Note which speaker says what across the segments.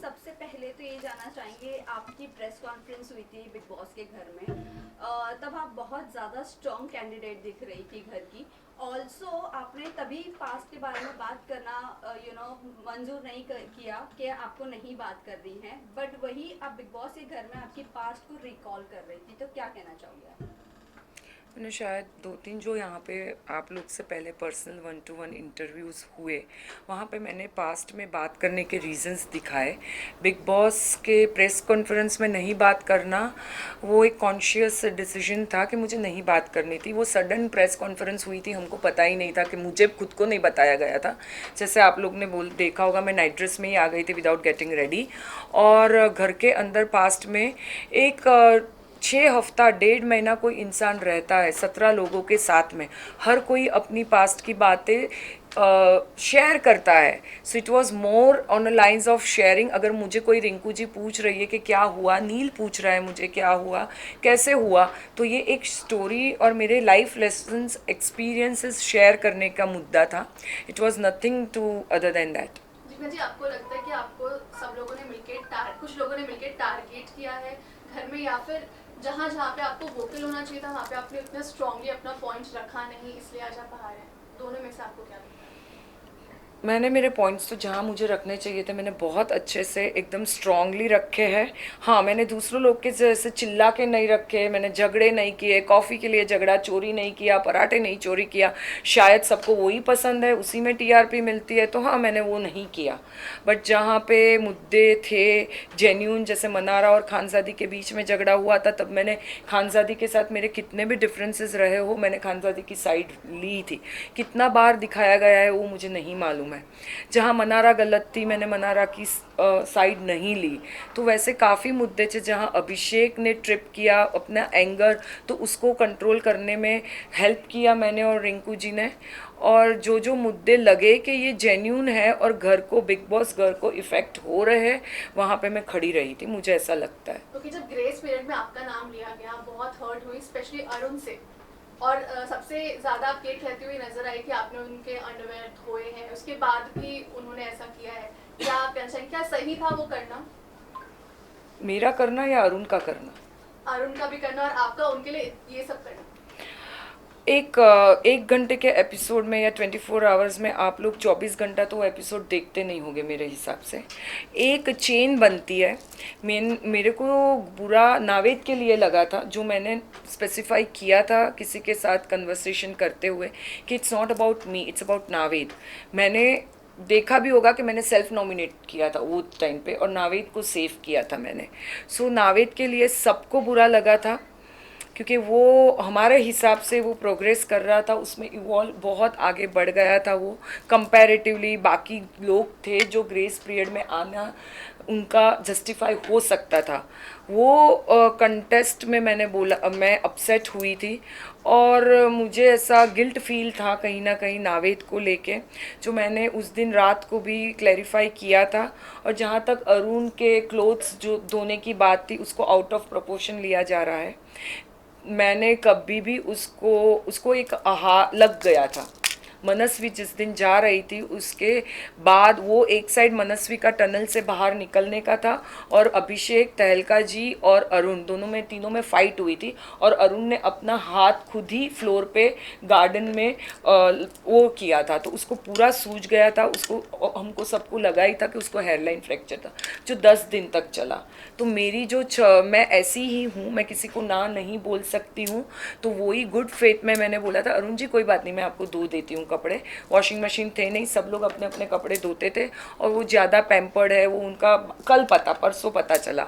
Speaker 1: सबसे पहले तो ये जानना चाहेंगे, आपकी प्रेस कॉन्फ्रेंस हुई थी बिग बॉस के घर में। तब आप बहुत ज़्यादा स्ट्रॉन्ग कैंडिडेट दिख रही थी घर की। ऑल्सो आपने तभी पास्ट के बारे में बात करना मंजूर नहीं किया कि आपको नहीं बात करनी है, बट वही आप बिग बॉस के घर में आपकी पास्ट को रिकॉल कर रही थी, तो क्या कहना चाहोगे आप?
Speaker 2: मैंने शायद 2-3 जो यहाँ पे आप लोग से पहले पर्सनल 1-to-1 इंटरव्यूज़ हुए, वहाँ पे मैंने पास्ट में बात करने के रीज़न्स दिखाए। बिग बॉस के प्रेस कॉन्फ्रेंस में नहीं बात करना वो एक कॉन्शियस डिसीजन था कि मुझे नहीं बात करनी थी। वो सडन प्रेस कॉन्फ्रेंस हुई थी, हमको पता ही नहीं था, कि मुझे खुद को नहीं बताया गया था। जैसे आप लोग ने देखा होगा, मैं नाइट ड्रेस में ही आ गई थी विदाउट गेटिंग रेडी, और घर के अंदर पास्ट में एक 6 हफ्ता 1.5 महीना कोई इंसान रहता है 17 लोगों के साथ में। हर कोई अपनी पास्ट की बातें शेयर करता है। So it was more on a lines of sharing. अगर मुझे कोई रिंकू जी पूछ रही है कि क्या हुआ, नील पूछ रहा है मुझे क्या हुआ, कैसे हुआ, तो ये एक स्टोरी और मेरे लाइफ लेसन्स एक्सपीरियंसेस शेयर करने का मुद्दा था। It was nothing to other than that.
Speaker 3: Jeena ji, आपको लगता है कि आपको सब लोगों ने मिलकर कुछ लोगों ने मिलकर टारगेट किया है घर में, या फिर जहाँ जहाँ पे आपको वोकल होना चाहिए था वहाँ पे आपने उतना स्ट्रांगली अपना पॉइंट रखा नहीं, इसलिए आज आप बाहर हैं? दोनों में से आपको क्या लगता है?
Speaker 2: मैंने मेरे पॉइंट्स तो जहाँ मुझे रखने चाहिए थे मैंने बहुत अच्छे से एकदम स्ट्रांगली रखे हैं। हाँ, मैंने दूसरों लोग के जैसे चिल्ला के नहीं रखे, मैंने झगड़े नहीं किए, कॉफ़ी के लिए झगड़ा, चोरी नहीं किया, पराठे नहीं चोरी किया। शायद सबको वही पसंद है, उसी में टीआरपी मिलती है, तो हाँ मैंने वो नहीं किया। बट जहाँ पे मुद्दे थे जेन्यून, जैसे मनारा और खानजादी के बीच में झगड़ा हुआ था, तब मैंने खानजादी के साथ मेरे कितने भी डिफरेंसेस रहे हो, मैंने खानजादी की साइड ली थी। कितना बार दिखाया गया है वो मुझे नहीं मालूम है। जहाँ मनारा गलत थी मैंने मनारा की साइड नहीं ली। तो वैसे काफ़ी मुद्दे थे जहाँ अभिषेक ने ट्रिप किया अपना एंगर, तो उसको कंट्रोल करने में हेल्प किया मैंने और रिंकू जी ने। और जो जो मुद्दे लगे कि ये जेन्यून है और घर को, बिग बॉस घर को इफ़ेक्ट हो रहे हैं, वहाँ पे मैं खड़ी रही थी, मुझे ऐसा लगता है।
Speaker 3: क्योंकि जब ग्रेस पीरियड में आपका नाम लिया गया, बहुत हर्ट हुई स्पेशली अरुण से, और सबसे ज़्यादा आप ये कहती हुई नजर आई कि आपने उनके अंडरवेयर धोए हैं, उसके बाद भी उन्होंने ऐसा किया है। क्या आप कहना चाहेंगे, क्या सही था वो करना?
Speaker 2: मेरा करना या अरुण का करना?
Speaker 3: अरुण का भी करना और आपका उनके लिए ये सब करना।
Speaker 2: एक घंटे के एपिसोड में या 24 आवर्स में आप लोग 24 घंटा तो वो एपिसोड देखते नहीं होंगे मेरे हिसाब से। एक चेन बनती है। मेरे को बुरा नावेद के लिए लगा था, जो मैंने स्पेसिफाई किया था किसी के साथ कन्वर्सेशन करते हुए, कि it's not about me, it's about Naved. मैंने देखा भी होगा कि मैंने सेल्फ नॉमिनेट किया था वो टाइम पे, और नावेद को सेव किया था मैंने। सो नावेद के लिए सबको बुरा लगा था, क्योंकि वो हमारे हिसाब से वो प्रोग्रेस कर रहा था, उसमें इवॉल्व बहुत आगे बढ़ गया था वो कंपैरेटिवली। बाकी लोग थे जो ग्रेस पीरियड में आना उनका जस्टिफाई हो सकता था। वो कंटेस्ट में मैंने बोला, मैं अपसेट हुई थी, और मुझे ऐसा गिल्ट फील था कहीं ना कहीं नावेद को लेके, जो मैंने उस दिन रात को भी क्लैरिफाई किया था। और जहाँ तक अरुण के क्लोथ्स जो धोने की बात थी, उसको आउट ऑफ प्रोपोर्शन लिया जा रहा है। मैंने कभी भी उसको उसको एक आहा लग गया था। मनस्वी जिस दिन जा रही थी, उसके बाद वो एक साइड मनस्वी का टनल से बाहर निकलने का था, और अभिषेक, तहलका जी और अरुण दोनों में, तीनों में फाइट हुई थी, और अरुण ने अपना हाथ खुद ही फ्लोर पे गार्डन में वो किया था, तो उसको पूरा सूज गया था। उसको, हमको सबको लगा ही था कि उसको हेयरलाइन फ्रैक्चर था, जो 10 दिन तक चला। तो मेरी जो मैं ऐसी ही हूँ, मैं किसी को ना नहीं बोल सकती हूँ। तो वही गुड फेथ में मैंने बोला था, अरुण जी कोई बात नहीं, मैं आपको धो देती हूँ कपड़े। वॉशिंग मशीन थे नहीं, सब लोग अपने अपने कपड़े धोते थे, और वो ज़्यादा पैम्पर्ड है, वो उनका कल पता, परसों पता चला।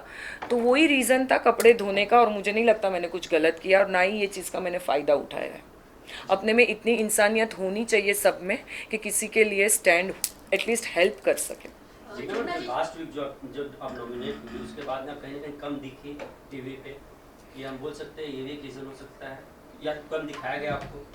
Speaker 2: तो वही रीज़न था कपड़े धोने का, और मुझे नहीं लगता मैंने कुछ गलत किया, और ना ही ये चीज़ का मैंने फ़ायदा उठाया है। अपने में इतनी इंसानियत होनी चाहिए सब में कि किसी के लिए स्टैंड एटलीस्ट हेल्प कर सके।
Speaker 4: लास्ट वीक जब आप नॉमिनेट हुई, उसके बाद ना कहीं कम दिखी टीवी पे, ये हम बोल सकते हैं ये भी रीजन हो सकता है, या कम दिखाया गया आपको?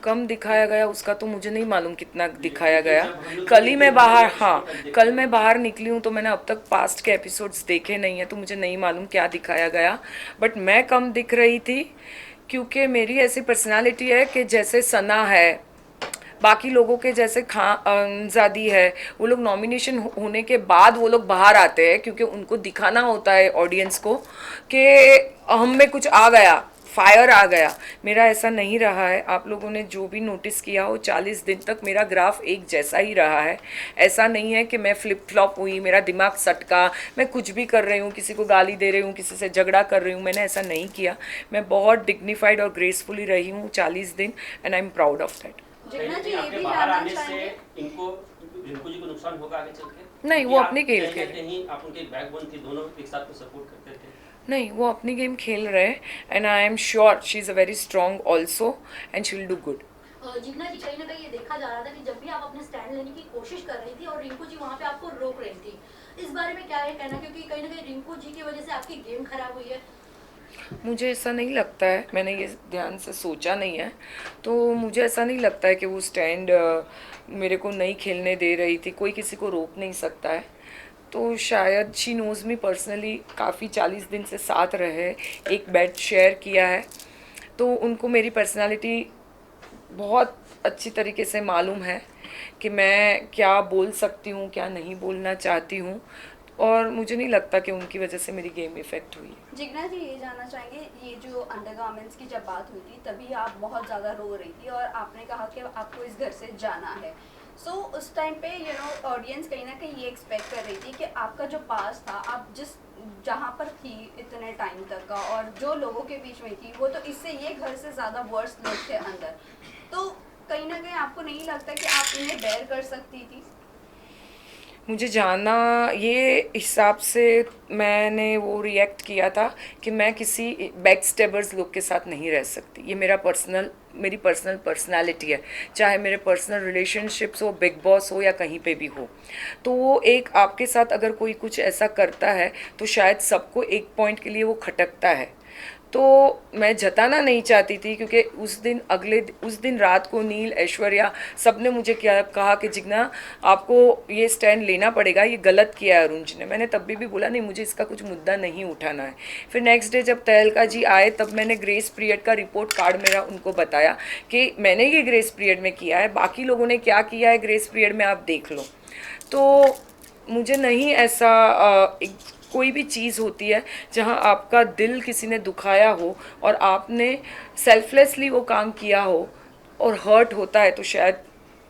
Speaker 2: कम दिखाया गया उसका तो मुझे नहीं मालूम कितना दिखाया गया। कल ही मैं बाहर, हाँ कल मैं बाहर निकली हूँ, तो मैंने अब तक पास्ट के एपिसोड्स देखे नहीं हैं, तो मुझे नहीं मालूम क्या दिखाया गया। बट मैं कम दिख रही थी क्योंकि मेरी ऐसी पर्सनालिटी है कि जैसे सना है, बाकी लोगों के जैसे ज़ादी है, वो लोग नॉमिनेशन होने के बाद वो लोग बाहर आते हैं क्योंकि उनको दिखाना होता है ऑडियंस को कि हम में कुछ आ गया, फायर आ गया। मेरा ऐसा नहीं रहा है। आप लोगों ने जो भी नोटिस किया हो 40 दिन तक मेरा ग्राफ एक जैसा ही रहा है। ऐसा नहीं है कि मैं फ्लिप फ्लॉप हुई, मेरा दिमाग सटका, मैं कुछ भी कर रही हूँ, किसी को गाली दे रही हूँ, किसी से झगड़ा कर रही हूँ। मैंने ऐसा नहीं किया। मैं बहुत डिग्निफाइड और ग्रेसफुली रही हूँ 40 दिन and I am proud of that.
Speaker 1: Jigna ji,
Speaker 4: कहीं
Speaker 1: ये
Speaker 4: आपके
Speaker 1: भी
Speaker 4: बाहर
Speaker 1: जानना
Speaker 4: आने से
Speaker 1: चाहेंगे
Speaker 4: इनको रिंकू जी को नुकसान होगा आगे चल के?
Speaker 2: नहीं, वो
Speaker 4: क्योंकि
Speaker 2: अपनी
Speaker 4: आप
Speaker 2: खेल
Speaker 4: कहीं
Speaker 2: खेल
Speaker 4: ना कहीं आप उनके बैकबोन थी, दोनों एक साथ में सपोर्ट करते थे।
Speaker 2: नहीं, वो अपनी गेम खेल रहे हैं and I am sure she is a very strong also and she will do good.
Speaker 5: Jigna ji, कहीं ना कहीं ये देखा जा रहा था कि जब भी आप अपने स्टैंड लेने की कोशिश कर रही थी और रिंकू जी वहाँ पे आपको रोक रही थी, इस बारे में क्या है कहना, क्योंकि कहीं ना कहीं रिंकू जी की वजह से आपकी गेम खराब हुई है?
Speaker 2: मुझे ऐसा नहीं लगता है, मैंने ये ध्यान से सोचा नहीं है, तो मुझे ऐसा नहीं लगता है कि वो स्टैंड मेरे को नहीं खेलने दे रही थी। कोई किसी को रोक नहीं सकता है। तो शायद शी नोज़ मी पर्सनली, काफ़ी 40 दिन से साथ रहे, एक बेड शेयर किया है, तो उनको मेरी पर्सनालिटी बहुत अच्छी तरीके से मालूम है कि मैं क्या बोल सकती हूँ, क्या नहीं बोलना चाहती हूँ, और मुझे नहीं लगता कि उनकी वजह से मेरी गेम इफ़ेक्ट हुई है।
Speaker 1: जिग्ना जी, ये जानना चाहेंगे, ये जो अंडरगारमेंट्स की जब बात हुई थी तभी आप बहुत ज़्यादा रो रही थी और आपने कहा कि आपको इस घर से जाना है। सो उस टाइम पे ऑडियंस कहीं ना कहीं ये एक्सपेक्ट कर रही थी कि आपका जो पास था, आप जिस जहाँ पर थी इतने टाइम तक का और जो लोगों के बीच में थी, वो तो इससे ये घर से ज़्यादा वर्स लोग थे अंदर। तो कहीं ना कहीं आपको नहीं लगता कि आप इन्हें बेयर कर सकती थी?
Speaker 2: मुझे जाना, ये हिसाब से मैंने वो रिएक्ट किया था कि मैं किसी बैक स्टेबर्स लोग के साथ नहीं रह सकती। ये मेरी पर्सनल पर्सनालिटी है, चाहे मेरे पर्सनल रिलेशनशिप्स हो, बिग बॉस हो या कहीं पे भी हो। तो वो एक आपके साथ अगर कोई कुछ ऐसा करता है तो शायद सबको एक पॉइंट के लिए वो खटकता है। तो मैं जताना नहीं चाहती थी क्योंकि उस दिन रात को नील, ऐश्वर्या सब ने मुझे क्या कहा कि जिग्ना आपको ये स्टैंड लेना पड़ेगा, ये गलत किया है अरुण जी ने। मैंने तब भी बोला नहीं, मुझे इसका कुछ मुद्दा नहीं उठाना है। फिर नेक्स्ट डे जब तहलका जी आए तब मैंने ग्रेस पीरियड का रिपोर्ट कार्ड मेरा उनको बताया कि मैंने ये ग्रेस पीरियड में किया है, बाकी लोगों ने क्या किया है ग्रेस पीरियड में आप देख लो। तो मुझे नहीं ऐसा कोई भी चीज़ होती है जहाँ आपका दिल किसी ने दुखाया हो और आपने सेल्फलेसली वो काम किया हो और हर्ट होता है, तो शायद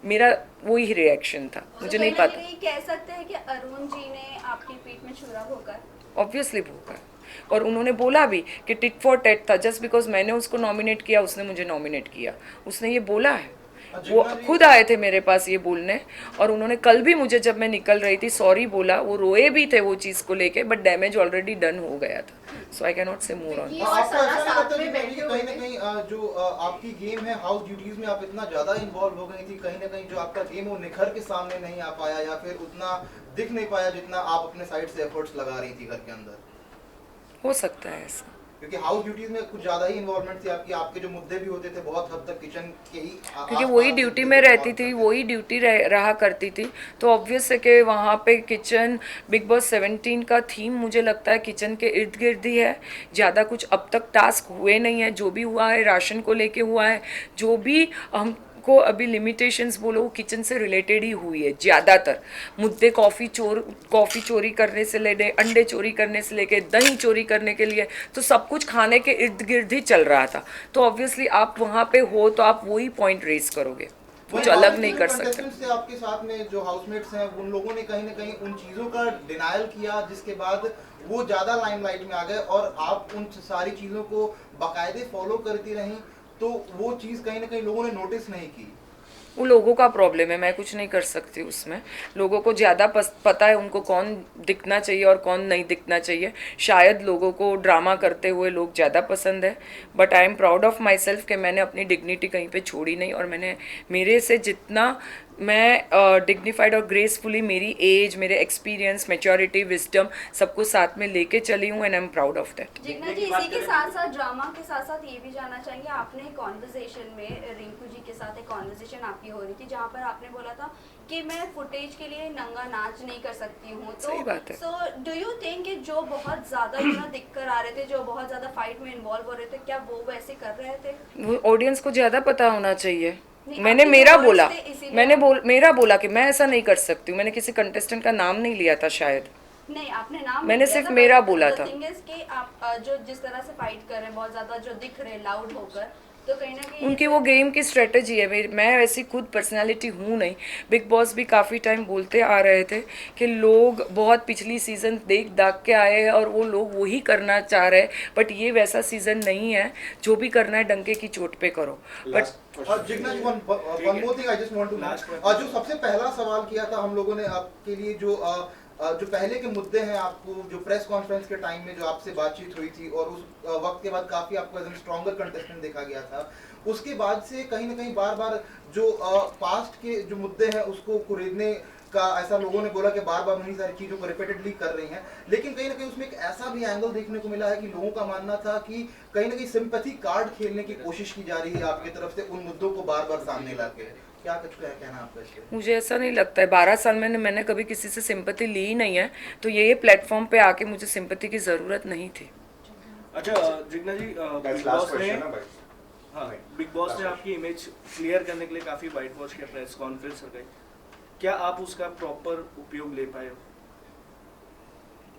Speaker 2: मेरा वही रिएक्शन था। मुझे नहीं पता।
Speaker 1: कह सकते हैं कि अरुण जी ने आपकी पीठ में छुरा भोंका?
Speaker 2: ऑब्वियसली भोगा, और उन्होंने बोला भी कि टिट फॉर टैट था। जस्ट बिकॉज मैंने उसको नॉमिनेट किया, उसने मुझे नॉमिनेट किया, उसने ये बोला है। वो खुद आए थे मेरे पास ये बोलने, और उन्होंने कल भी मुझे जब मैं निकल रही थी सॉरी बोला। वो रोए भी थे वो चीज़ को लेके, बट डैमेज ऑलरेडी डन हो गया था। सो आई कैन नॉट से मोर ऑन।
Speaker 6: आपको ऐसा नहीं लगता कि कहीं ना कहीं जो आपकी गेम है, हाउस ड्यूटीज में आप इतना ज्यादा इन्वॉल्व हो गई थी, कहीं ना कहीं जो आपका गेम है वो निखर के सामने नहीं आ पाया या फिर उतना दिख नहीं पाया जितना आप अपने साइड से एफर्ट्स लगा रही थी घर के अंदर?
Speaker 2: हो सकता है ऐसा,
Speaker 6: क्योंकि हाउस ड्यूटीज में कुछ ज्यादा ही इन्वॉल्वमेंट थी आपकी, आपके जो मुद्दे भी होते थे बहुत हद तक किचन के ही
Speaker 2: क्योंकि वही ड्यूटी में रहती थी, वही ड्यूटी रहा करती थी। तो ऑब्वियस है कि वहाँ पे किचन, बिग बॉस 17 का थीम मुझे लगता है किचन के इर्द गिर्द ही है। ज़्यादा कुछ अब तक टास्क हुए नहीं है। जो भी हुआ है राशन को लेके हुआ है, जो भी हमको अभी लिमिटेशंस बोलो वो किचन से रिलेटेड ही हुई है ज़्यादातर। मुद्दे कॉफ़ी चोरी करने से लेके, अंडे चोरी करने से लेके, दही चोरी करने के लिए, तो सब कुछ खाने के इर्द गिर्द ही चल रहा था। तो ऑब्वियसली आप वहाँ पे हो तो आप वही पॉइंट रेज करोगे, कुछ अलग नहीं कर सकते।
Speaker 6: से आपके साथ में जो हाउसमेट्स हैं उन लोगों ने कहीं ना कहीं उन चीज़ों का डिनायल किया, जिसके बाद वो ज़्यादा लाइमलाइट में आ गए और आप उन सारी चीज़ों को बाकायदे फॉलो करती रहीं, तो वो चीज़ कहीं ना कहीं लोगों ने नोटिस नहीं की।
Speaker 2: वो लोगों का प्रॉब्लम है, मैं कुछ नहीं कर सकती उसमें। लोगों को ज़्यादा पता है उनको कौन दिखना चाहिए और कौन नहीं दिखना चाहिए। शायद लोगों को ड्रामा करते हुए लोग ज़्यादा पसंद है, but I am proud of my self कि मैंने अपनी डिग्निटी कहीं पे छोड़ी नहीं, और मैंने मेरे से जितना मैं डिग्निफाइड और ग्रेसफुली मेरी एज, मेरे एक्सपीरियंस, मैच्योरिटी, विजडम सबको साथ में लेके चली हूँ, and I am proud of that.
Speaker 1: Jigna ji, इसी के साथ साथ ड्रामा के साथ साथ ये भी जानना चाहेंगे, आपने कॉन्वर्जेशन में रिंकू जी के साथ एक कॉन्वर्जेशन आपकी हो रही थी जहाँ पर आपने बोला था कि मैं फुटेज के लिए नंगा नाच नहीं कर सकती हूँ। तो
Speaker 2: सही बात है।
Speaker 1: सो डू यू थिंक कि जो बहुत ज़्यादा दिख कर आ रहे थे, जो बहुत ज़्यादा फाइट में इन्वॉल्व हो रहे थे, क्या वो वैसे कर रहे थे?
Speaker 2: वो ऑडियंस को ज़्यादा पता होना चाहिए,
Speaker 1: नहीं,
Speaker 2: मैंने
Speaker 1: आपके
Speaker 2: मेरा
Speaker 1: words
Speaker 2: बोला,
Speaker 1: थे, इसीलिए
Speaker 2: मेरा बोला कि मैं ऐसा नहीं कर सकती हूँ। मैंने किसी कंटेस्टेंट का नाम नहीं लिया था शायद।
Speaker 1: नहीं, आपने नाम
Speaker 2: मैंने
Speaker 1: लिया
Speaker 2: सिर्फ
Speaker 1: था,
Speaker 2: मेरा
Speaker 1: but
Speaker 2: बोला
Speaker 1: the
Speaker 2: था।
Speaker 1: thing is कि आप जो जिस तरह से फाइट कर रहे हैं, बहुत ज्यादा जो दिख रहे हैं लाउड होकर, तो कहीं ना कहीं
Speaker 2: उनकी वो गेम की स्ट्रेटजी है। मैं ऐसी खुद पर्सनालिटी हूँ नहीं। बिग बॉस भी काफ़ी टाइम बोलते आ रहे थे कि लोग बहुत पिछली सीज़न देख दाख के आए हैं और वो लोग वही करना चाह रहे हैं, बट ये वैसा सीज़न नहीं है। जो भी करना है डंके की चोट पे करो। But
Speaker 6: Jigna ji, one more thing I just want to know, जो सबसे पहला सवाल किया था हम लोगों ने आपके लिए, जो पहले के मुद्दे हैं, आपको जो प्रेस कॉन्फ्रेंस के टाइम में जो आपसे बातचीत हुई थी और उस वक्त के बाद काफी आपको एज एन स्ट्रॉन्गर कंटेस्टेंट देखा गया था, उसके बाद से कहीं ना कहीं बार बार जो पास्ट के जो मुद्दे हैं उसको कुरेदने का ऐसा लोगों ने बोला कि बार बार उन्हीं सारी चीजों को रिपीटेडली कर रही हैं, लेकिन कहीं ना कहीं उसमें एक ऐसा भी एंगल देखने को मिला है कि लोगों का मानना था कि कहीं ना कहीं सिंपैथी कार्ड खेलने की कोशिश की जा रही है आपकी तरफ से उन मुद्दों को बार बार सामने लाके। क्या कुछ कहना आपका इस पे?
Speaker 2: मुझे ऐसा नहीं लगता है। 12 साल में मैंने कभी किसी से सिंपैथी ली ही नहीं है, तो ये प्लेटफॉर्म पे आके मुझे सिंपैथी की ज़रूरत नहीं थी।
Speaker 7: अच्छा जिग्ना जी,
Speaker 8: Guys,
Speaker 7: बिग
Speaker 8: last
Speaker 7: बॉस ने
Speaker 8: question है भाई।
Speaker 7: हाँ बिग बॉस ने आपकी इमेज क्लियर करने के लिए काफ़ी वाइट वॉश किया, प्रेस कॉन्फ्रेंस लगाई। क्या आप उसका प्रॉपर उपयोग ले पाए हो?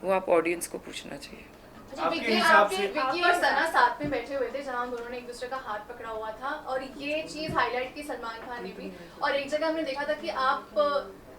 Speaker 2: वो आप ऑडियंस को पूछना चाहिए।
Speaker 3: अच्छा,
Speaker 7: आपके
Speaker 3: विक्की
Speaker 7: हिसाब से-
Speaker 3: विक्की और सना साथ में बैठे हुए थे जहां दोनों ने एक दूसरे का हाथ पकड़ा हुआ था, और ये चीज हाईलाइट की सलमान खान ने भी। और एक जगह हमने देखा था कि आप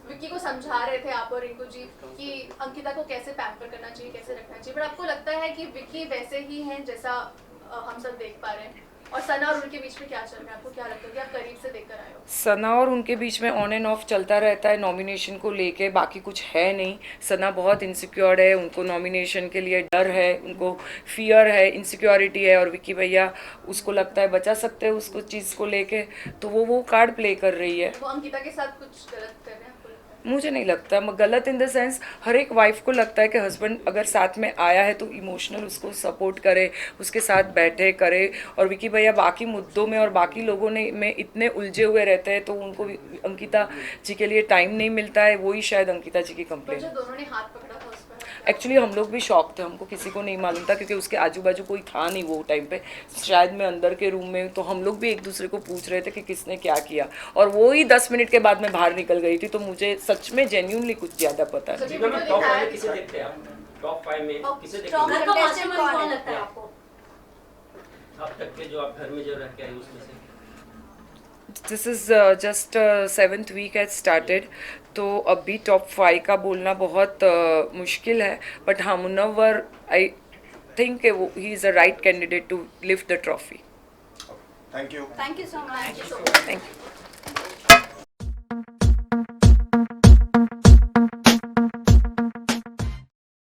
Speaker 3: विक्की को समझा रहे थे, आप और रिंकू जी, कि अंकिता को कैसे पैम्पर करना चाहिए, कैसे रखना चाहिए, पर आपको लगता है कि विक्की वैसे ही हैं जैसा हम सब देख पा रहे हैं? और सना और उनके बीच में क्या चल रहा है, आपको क्या लगता है कि आप करीब से देखकर आए हो?
Speaker 2: सना और उनके बीच में ऑन एंड ऑफ चलता रहता है नॉमिनेशन को लेके, बाकी कुछ है नहीं। सना बहुत इनसिक्योर है, उनको नॉमिनेशन के लिए डर है, उनको फियर है, इनसिक्योरिटी है, और विक्की भैया उसको लगता है बचा सकते हैं उसको चीज़ को लेके, तो वो कार्ड प्ले कर रही है।
Speaker 3: वो अंकिता के साथ कुछ गलत कर रहे हैं, आपको लगता है?
Speaker 2: मुझे नहीं लगता गलत इन द सेंस, हर एक वाइफ को लगता है कि हस्बैंड अगर साथ में आया है तो इमोशनल उसको सपोर्ट करे, उसके साथ बैठे करे। और विकी भैया बाकी मुद्दों में और बाकी लोगों ने में इतने उलझे हुए रहते हैं, तो उनको अंकिता जी के लिए टाइम नहीं मिलता है। वही शायद अंकिता जी की
Speaker 3: पर
Speaker 2: कंप्लेंट।
Speaker 3: जो दोनों ने हाथ पकड़ा था उस पर
Speaker 2: एक्चुअली हम लोग भी शॉक थे, हमको किसी को नहीं मालूम था क्योंकि उसके आजू बाजू कोई था नहीं वो टाइम पे। शायद मैं अंदर के रूम में, तो हम लोग भी एक दूसरे को पूछ रहे थे कि किसने क्या किया, और वो ही 10 मिनट के बाद मैं बाहर निकल गई थी, तो मुझे सच में जेन्युइनली कुछ ज़्यादा पता नहीं।
Speaker 4: जिग्ना में टॉप 5 में किसे देखते हैं आप? टॉप 5 में किसे देखते
Speaker 1: Strong
Speaker 4: हैं
Speaker 5: घर का
Speaker 1: contestant
Speaker 5: मास्टरमाइंड
Speaker 1: कौन
Speaker 5: कौन
Speaker 1: है?
Speaker 5: लगता है आपको?
Speaker 4: अब तक के जो आप घर में जो रह के आए उसमें से?
Speaker 2: This is just 7th week has started, तो अभी टॉप 5 का बोलना बहुत मुश्किल है, बट हाँ Munawar I think he is a right candidate to lift the trophy.
Speaker 8: Thank you.
Speaker 1: Thank you so much.
Speaker 2: Thank you.